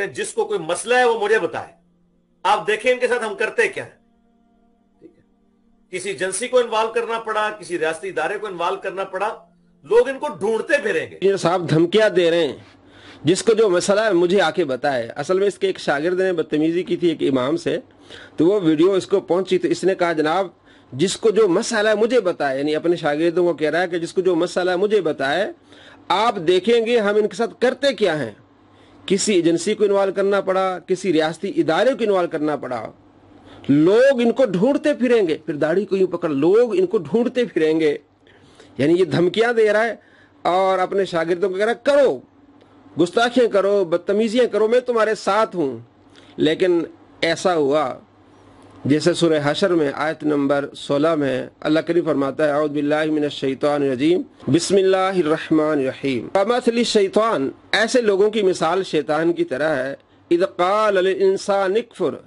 जिसको कोई मसला है वो मुझे बताए। आप देखें इनके साथ हम करते क्या है। ठीक है, किसी एजेंसी को इन्वॉल्व करना पड़ा, किसी रियासती इदारे को इन्वॉल्व करना पड़ा, लोग इनको ढूंढते फिरेंगे। ये साहब धमकियां दे रहे हैं, जिसको जो मसला है मुझे आके बताए। असल में इसके एक शागिर्द ने बदतमीजी की थी एक इमाम से, तो वो वीडियो इसको पहुंची, तो इसने कहा जनाब जिसको जो मसला है मुझे बताए, यानी अपने शागिर्दों को कह रहा है कि जिसको जो मसला है मुझे बताए। आप देखेंगे हम इनके साथ करते क्या हैं। किसी एजेंसी को इन्वॉल्व करना पड़ा, किसी रियासती इदारे को इन्वॉल्व करना पड़ा, लोग इनको ढूंढते फिरेंगे। फिर दाढ़ी को यूं पकड़, लोग इनको ढूंढते फिरेंगे, यानी ये धमकियां दे रहा है। और अपने शागिर्दों को कह रहा है करो, गुस्ताखियां करो, बदतमीजियां करो, मैं तुम्हारे साथ हूं। लेकिन ऐसा हुआ जैसे सूरह हशर में आयत नंबर 16 में अल्लाह करीम फरमाता है, औज़ु बिल्लाहि मिनश शैतानिर रजीम, बिस्मिल्लाहिर रहमानिर रहीम। कमथली शैतान, ऐसे लोगों की मिसाल शैतान की तरह है। इज़ क़ाल लिल इंसान कफ़र,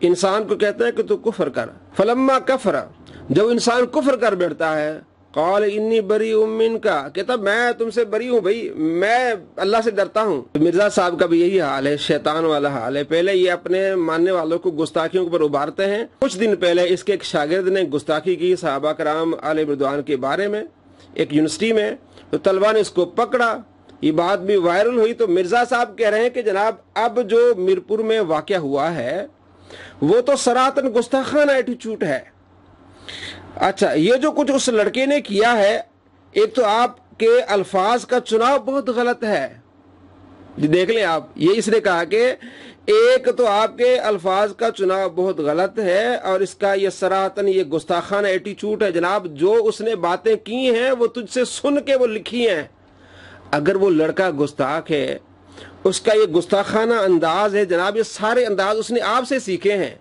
इंसान को कहता है कि तू कुफ्र कर। फलम्मा कफ़र, जब इंसान कुफ्र कर बैठता है, क़ाल इन्नी बरीउम मिनका, कहता मैं तुमसे बरी हूँ भाई, मैं अल्लाह से डरता हूँ। मिर्जा साहब का भी यही हाल है, शैतान वाला हाल है। पहले ये अपने मानने वालों को गुस्ताखियों पर उबारते हैं। कुछ दिन पहले इसके एक शागिर्द ने गुस्ताखी की सहाबा कराम आले रिज़वान के बारे में एक यूनिवर्सिटी में, तो तलबा ने इसको पकड़ा, ये बात भी वायरल हुई। तो मिर्जा साहब कह रहे हैं कि जनाब अब जो मीरपुर में वाक़या हुआ है वो तो सरातन गुस्ताखाना एटीट्यूड है। अच्छा, ये जो कुछ उस लड़के ने किया है, एक तो आपके अल्फाज का चुनाव बहुत गलत है। देख लें आप, ये इसने कहा कि एक तो आपके अल्फाज का चुनाव बहुत गलत है, और इसका ये सराहतन ये गुस्ताखाना एटीट्यूड है। जनाब जो उसने बातें की हैं वो तुझसे सुन के वो लिखी हैं। अगर वो लड़का गुस्ताख है, उसका ये गुस्ताखाना अंदाज है, जनाब ये सारे अंदाज उसने आपसे सीखे हैं।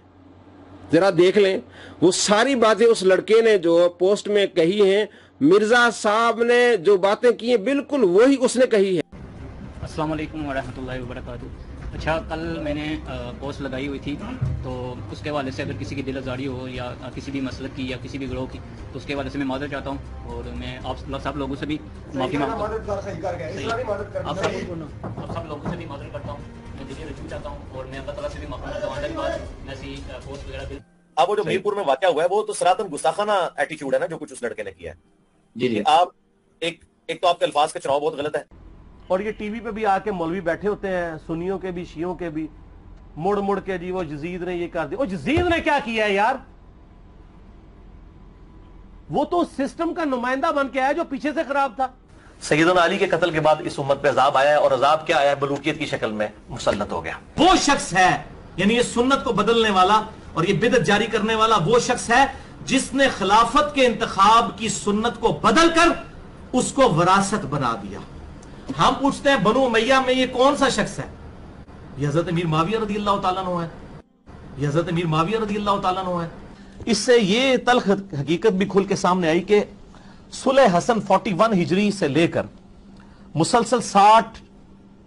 जरा देख लें, वो सारी बातें उस लड़के ने जो पोस्ट में कही हैं, मिर्जा साहब ने जो बातें की हैं बिल्कुल वही उसने कही है। अस्सलाम वालेकुम वरहमतुल्लाहि वबरकातुहू। अच्छा, कल मैंने पोस्ट लगाई हुई थी, तो उसके हवाले से अगर किसी की दिल आज़ारी हो या किसी भी मसलक की या किसी भी ग्रोह की, तो उसके हवाले से मैं मादर चाहता हूँ। और मैं आप सब लोगों से भी माफ़ी मांगता हूँ, आप सब लोगों से भी मादर करता हूँ, मैं दिली रजू चाहता हूँ, और मैं अल्लाह ताला से भी माफ़ी मांगता हूँ आने के बाद ऐसी पोस्ट वगैरह। अब वो जो मीरपुर में वाक़या हुआ है वो तो सरातन गुस्ताखाना एटीट्यूड है ना, जो कुछ उस लड़के ने किया है। जी आप एक तो आपके अल्फाज का चुनाव बहुत गलत है। और ये टीवी पे भी आके मौलवी बैठे होते हैं, सुन्नियों के भी शियों के भी, मुड़ मुड़ के जी वो यजीद ने ये कर दिया। यजीद ने क्या किया है यार? वो तो सिस्टम का नुमाइंदा बन के आया जो पीछे से खराब था। सैयदना अली के कत्ल के बाद इस उम्मत पे अजाब आया है, और अजाब क्या आया? बलूकियत की शक्ल में मुसल्लत हो गया। वो शख्स है, यानी ये सुन्नत को बदलने वाला और ये बिदअत जारी करने वाला वो शख्स है जिसने खिलाफत के इंतखाब की सुन्नत को बदल कर उसको विरासत बना दिया। हम पूछते हैं बनु उमैया में ये कौन सा शख्स है? ये हजरत अमीर मुआविया रज़ियल्लाहु ताला अन्हु है, ये हजरत अमीर मुआविया रज़ियल्लाहु ताला अन्हु है। इससे ये तल्ख हकीकत भी खुल के सामने आई कि सुलह हसन 41 हिजरी से लेकर मुसलसल 60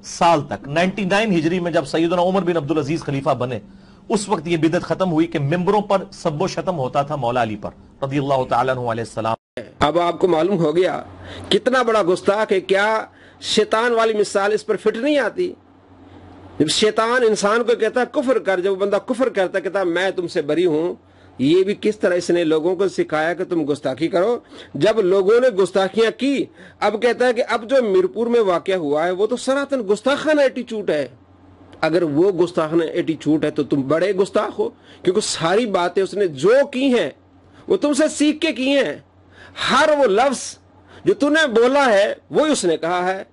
साल तक 99 हिजरी में जब सैयदना उमर बिन अब्दुल अजीज खलीफा बने, उस वक्त ये बिदअत खत्म हुई कि मिंबरों पर सब्बो शतम होता था मौला अली पर रज़ियल्लाहु ताला अन्हु अलैहि सलाम। अब आपको मालूम हो गया कितना बड़ा गुस्ताख है। क्या शैतान वाली मिसाल इस पर फिट नहीं आती? जब शैतान इंसान को कहता है कुफ्र कर, जब बंदा कुफ्र करता कहता है मैं तुमसे बरी हूं, ये भी किस तरह इसने लोगों को सिखाया कि तुम गुस्ताखी करो। जब लोगों ने गुस्ताखियां की, अब कहता है कि अब जो मीरपुर में वाक़या हुआ है वो तो सरातन गुस्ताखाना एटीट्यूड है। अगर वो गुस्ताखाना एटीट्यूड है तो तुम बड़े गुस्ताख हो, क्योंकि सारी बातें उसने जो की हैं वो तुमसे सीख के की हैं। हर वो लफ्ज जो तूने बोला है वही उसने कहा है।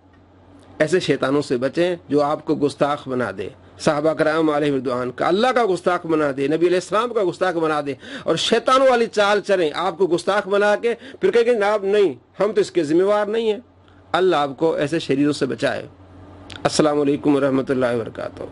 ऐसे शैतानों से बचें जो आपको गुस्ताख बना दे, साहबा कराम अलैहिम रिज़वान का, अल्लाह का गुस्ताख बना दे, नबी अलैहिस्सलाम का गुस्ताख बना दे, और शैतानों वाली चाल चलें, आपको गुस्ताख बना के फिर कहेंगे जनाब नहीं हम तो इसके जिम्मेवार नहीं हैं। अल्लाह आपको ऐसे शरीरों से बचाए। अस्सलामु अलैकुम रहमतुल्लाहि व बरकातहू।